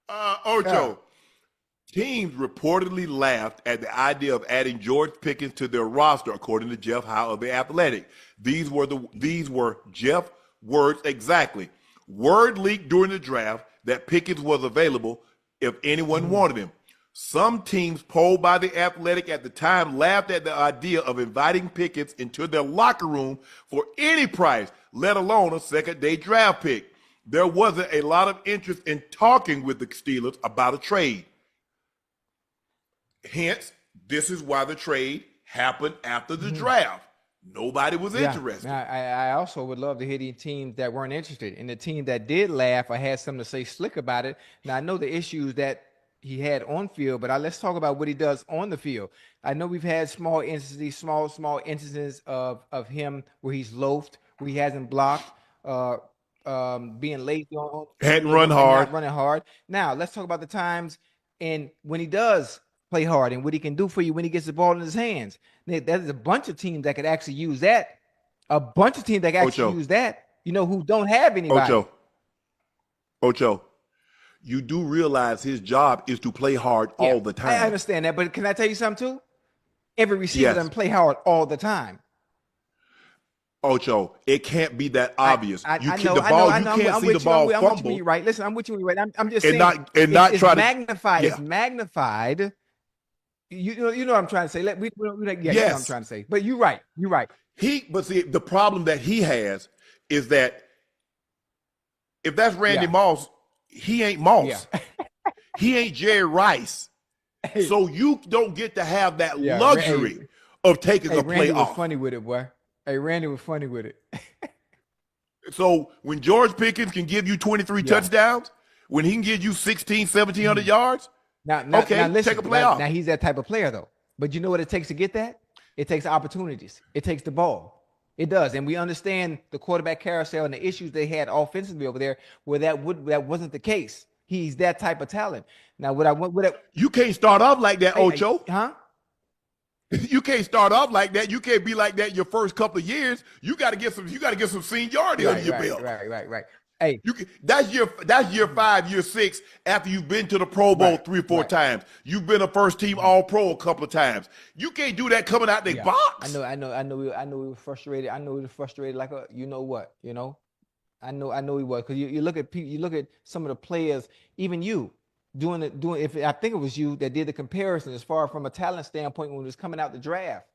Yeah. Ocho, teams reportedly laughed at the idea of adding George Pickens to their roster, according to Jeff Howe of The Athletic. These were Jeff words exactly. Word leaked during the draft that Pickens was available if anyone wanted him. Some teams polled by The Athletic at the time laughed at the idea of inviting Pickens into their locker room for any price, let alone a second-day draft pick. There wasn't a lot of interest in talking with the Steelers about a trade. Hence, this is why the trade happened after the draft. Nobody was interested. Now, I also would love to hear the teams that weren't interested. And the team that did laugh or had something to say slick about it. Now, I know the issues that he had on field, but let's talk about what he does on the field. I know we've had small instances of him where he's loafed, where he hasn't blocked, being lazy on, Hadn't run hard. not running hard. Now, let's talk about the times and when he does play hard and what he can do for you when he gets the ball in his hands. There's a bunch of teams that could actually use that. A bunch of teams that can actually use that, who don't have anybody. Ocho, you do realize his job is to play hard all the time. I understand that, but can I tell you something too? Every receiver doesn't play hard all the time. Ocho, it can't be that obvious. I know. You can't see the ball fumble. I'm with you, right? Listen, I'm with you, right? I'm just saying. It's magnified. It's magnified. You know what I'm trying to say. Yes. You know what I'm trying to say. But you're right. You're right. But see, the problem that he has is that if that's Randy Moss, he ain't Moss. Yeah. He ain't Jerry Rice. So you don't get to have that luxury of taking a play Randy off. was funny with it, boy. Hey, Randy was funny with it. So when George Pickens can give you 23 touchdowns, when he can give you 1,700 yards, now listen, take a play off. Now he's that type of player, though. But you know what it takes to get that? It takes opportunities. It takes the ball. It does. And we understand the quarterback carousel and the issues they had offensively over there where that wasn't the case. He's that type of talent. Now, you can't start off like that, Ocho. Huh? You can't start off like that. You can't be like that your first couple of years. You got to get some seniority under your belt. Right. Hey, that's year 5, year 6 after you've been to the Pro Bowl 3 or 4 times. You've been a first team All Pro a couple of times. You can't do that coming out the box. I know. We were frustrated. I know he was frustrated. Like you know what? I know he was, because you look at some of the players, even you doing. If I think it was you that did the comparison as far from a talent standpoint when it was coming out the draft.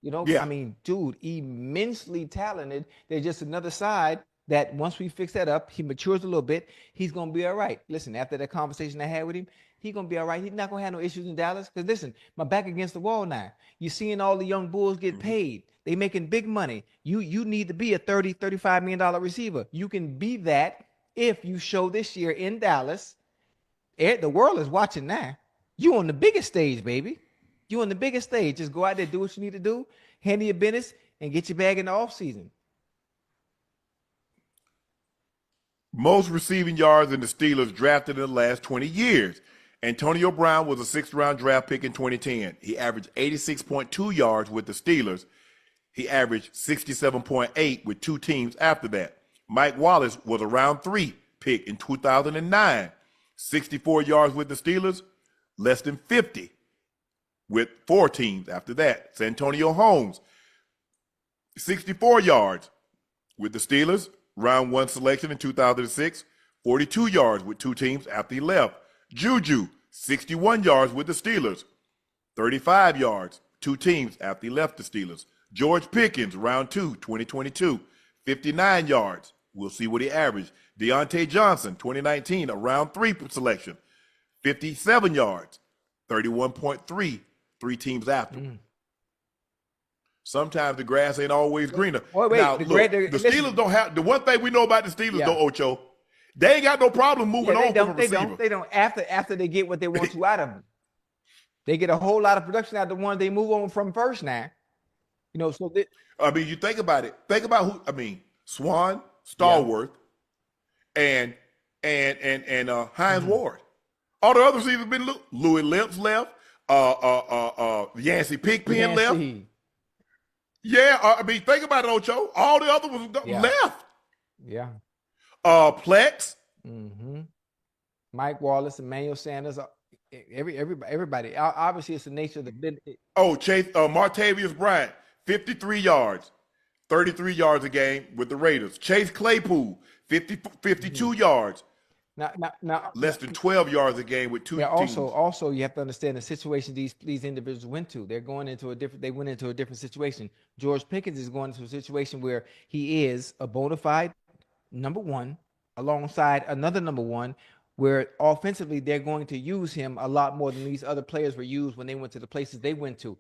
I mean, dude, immensely talented. There's just another side that once we fix that up, he matures a little bit, he's going to be all right. Listen, after that conversation I had with him, he's going to be all right. He's not going to have no issues in Dallas. Because listen, my back against the wall now. You're seeing all the young bulls get paid. They making big money. You need to be a $30, $35 million receiver. You can be that if you show this year in Dallas. The world is watching now. You on the biggest stage, baby. You on the biggest stage. Just go out there, do what you need to do, handle your business, and get your bag in the offseason. Most receiving yards in the Steelers drafted in the last 20 years. Antonio Brown was a 6th-round draft pick in 2010. He averaged 86.2 yards with the Steelers. He averaged 67.8 with 2 teams after that. Mike Wallace was a round 3 pick in 2009. 64 yards with the Steelers, less than 50 with 4 teams after that. Santonio Holmes, 64 yards with the Steelers, round 1 selection in 2006, 42 yards with 2 teams after he left. Juju, 61 yards with the Steelers, 35 yards, 2 teams after he left the Steelers. George Pickens, round 2, 2022, 59 yards. We'll see what he averaged. Deontay Johnson, 2019, a round 3 selection, 57 yards, 31.3, 3 teams after. Sometimes the grass ain't always greener. Now, the Steelers don't have – the one thing we know about the Steelers, though, Ocho, they ain't got no problem moving on from a receiver. They don't. After they get what they want to out of them. They get a whole lot of production out of the one they move on from first now. You think about it. Think about who – Swan, Stallworth, and Hines Ward. All the other receivers been Louis Lips left, Yancey Pigpen left. Yeah, think about it, Ocho. All the other ones left. Yeah. Plex. Mike Wallace, Emmanuel Sanders, everybody. Obviously, it's the nature of the business. Oh, Martavius Bryant, 53 yards, 33 yards a game with the Raiders. Chase Claypool, 52 yards, Now, less than 12 yards a game with two yeah. teams. Also, you have to understand the situation these individuals went to. They went into a different situation. George Pickens is going into a situation where he is a bona fide number one alongside another number one, where offensively they're going to use him a lot more than these other players were used when they went to the places they went to.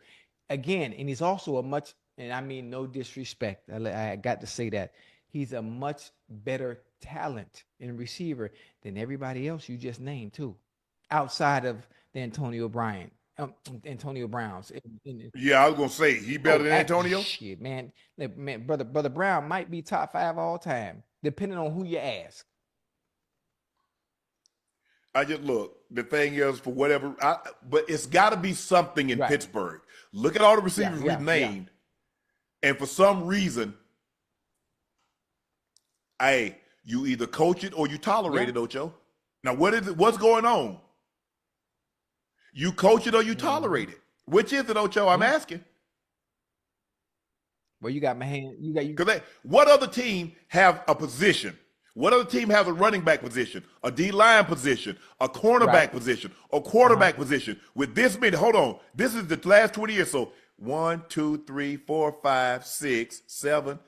Again, and he's also and I mean no disrespect, I got to say that, he's a much better talent in receiver than everybody else you just named too, outside of the Antonio Browns. Yeah, I was gonna say he better than Antonio. Shit, man, brother Brown might be top 5 all time, depending on who you ask. I just look. The thing is, for whatever, but it's got to be something in Pittsburgh. Look at all the receivers we've named, and for some reason, hey, you either coach it or you tolerate it, Ocho. Now, what is it? What's going on? You coach it or you tolerate it? Which is it, Ocho? I'm asking. Well, you got my hand. Because what other team have a position? What other team has a running back position, a D-line position, a cornerback position, a quarterback position with this many? Hold on. This is the last 20 years. So 1, 2, 3, 4, 5, 6, 7,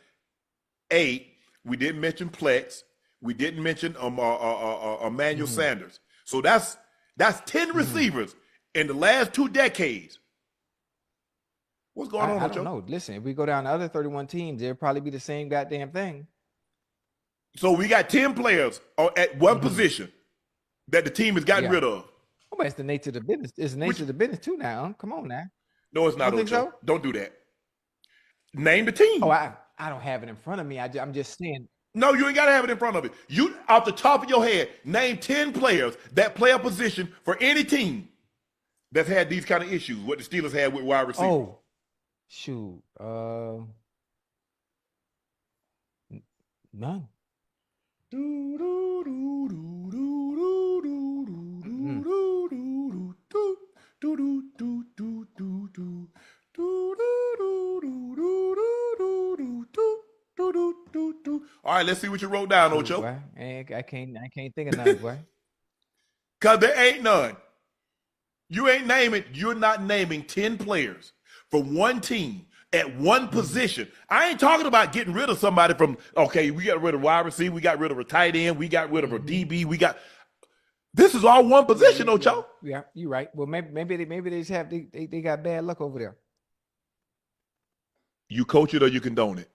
8. We didn't mention Plex. We didn't mention Emmanuel Sanders. So that's 10 receivers in the last 2 decades. What's going on? I don't know. Listen, if we go down to other 31 teams, it'll probably be the same goddamn thing. So we got 10 players at one position that the team has gotten rid of. Oh, but it's the nature of the business. It's the nature of the business too now. Come on now. No, it's not, Ocho. So? Don't do that. Name the team. Oh, I don't have it in front of me. I'm just saying. No, you ain't got to have it in front of you. You, off the top of your head, name 10 players that play a position for any team that's had these kind of issues, what the Steelers had with wide receivers. Oh, shoot. None. All right, let's see what you wrote down, Ocho. Boy, I can't think of none, boy. Cause there ain't none. You're not naming 10 players for one team at one position. I ain't talking about getting rid of somebody from, okay, we got rid of wide receiver, we got rid of a tight end, we got rid of a DB, this is all one position, Ocho. Yeah, you're right. Well, maybe they just have they got bad luck over there. You coach it or you condone it?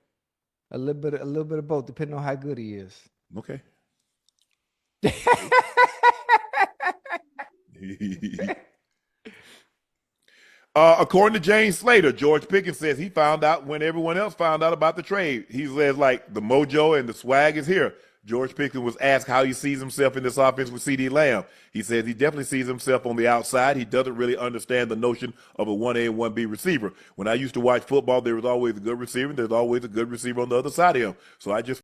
A little bit of both, depending on how good he is. Okay. According to James Slater, George Pickens says he found out when everyone else found out about the trade. He says, like, the mojo and the swag is here. George Pickens was asked how he sees himself in this offense with CeeDee Lamb. He says he definitely sees himself on the outside. He doesn't really understand the notion of a 1A and 1B receiver. When I used to watch football, there was always a good receiver. There's always a good receiver on the other side of him. So I just